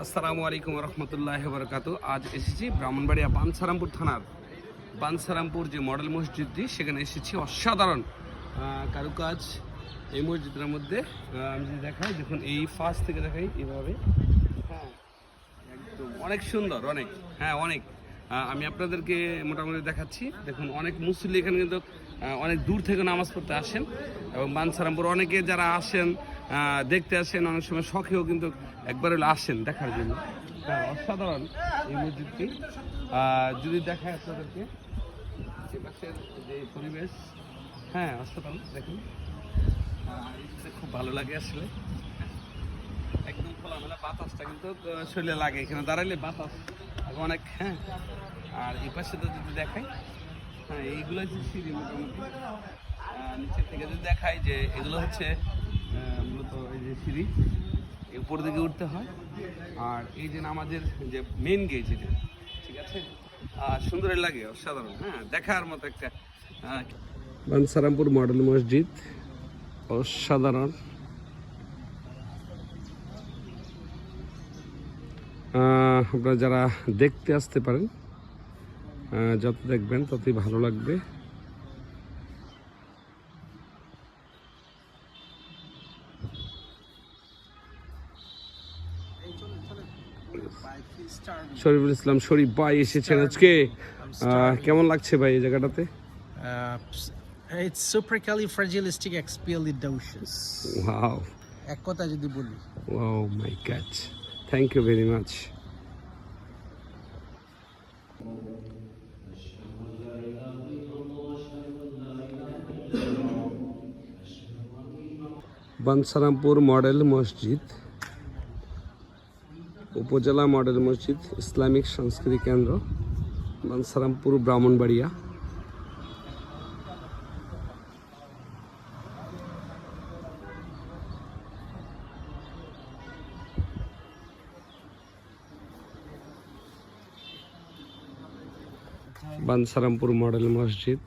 আসসালামু আলাইকুম রহমতুল্লাহি ওয়া বারাকাতুহু। আজ এসেছি ব্রাহ্মণবাড়িয়া বাঞ্ছারামপুর থানার বাঞ্ছারামপুর যে মডেল মসজিদটি, সেখানে এসেছি। অসাধারণ কারুকাজ এই মসজিদের মধ্যে। আমি যদি দেখাই, দেখুন এই ফাঁস থেকে দেখাই এইভাবে। হ্যাঁ, একদম অনেক সুন্দর, অনেক অনেক। আমি আপনাদেরকে মোটামুটি দেখাচ্ছি। দেখুন, অনেক মুসল্লি এখানে কিন্তু অনেক দূর থেকে নামাজ পড়তে আসেন, এবং বাঞ্ছারামপুর অনেকে যারা আসেন দেখতে আসেন, অনেক সময় শখেও কিন্তু একবার হলে আসেন দেখার জন্য। অসাধারণ এই মসজিদটি। যদি দেখায় আপনাদেরকে এপাশের যে পরিবেশ, অসাধারণ। দেখুন, খুব ভালো লাগে আসলে। একদম খোলামেলা, বাতাসটা কিন্তু শরীরে লাগে, এখানে দাঁড়াইলে বাতাস অনেক। আর এই পাশে তো যদি দেখাই, এইগুলো হচ্ছে সিঁড়ি। মোটামুটি নিচের থেকে যদি দেখাই, যে এগুলো হচ্ছে মূলত এই যে সিঁড়ি, উপর দিকে উঠতে হয়। আর এই যে নামাজের যে মেন গেট, এটা ঠিক আছে, সুন্দরই লাগে, অসাধারণ। দেখার মতো একটা বাঞ্ছারামপুর মডেল মসজিদ, অসাধারণ। আপনারা যারা দেখতে আসতে পারেন, যত দেখবেন ততই ভালো লাগবে। শরীফুল ইসলাম শরীফ ভাই এসেছেন আজকে। কেমন লাগছে ভাই এই জায়গাটাতে? It's supercalifragilisticexpialidocious. Wow. এক কথা যদি বলি। Oh my God. Thank you very much. Bancharampur model মসজিদ, উপজেলা মডেল মসজিদ, ইসলামিক সংস্কৃতি কেন্দ্র, বাঞ্ছারামপুর, ব্রাহ্মণবাড়িয়া। বাঞ্ছারামপুর মডেল মসজিদ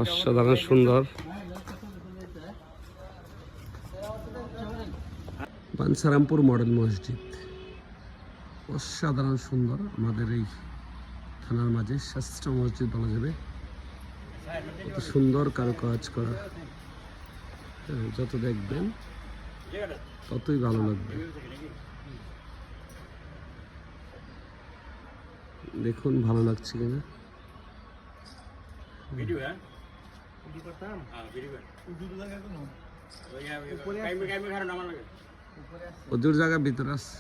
অসাধারণ সুন্দর। বাঞ্ছারামপুর মডেল মসজিদ অসাধারণ সুন্দর। আমাদের এই থানার মাঝে শ্রেষ্ঠ মসজিদ বলা যাবে, কত সুন্দর কারুকাজ করা। যত দেখবেন ততই ভালো লাগবে। দেখুন ভালো লাগছে কিনা। ওদের জায়গা ভিতরে আছে।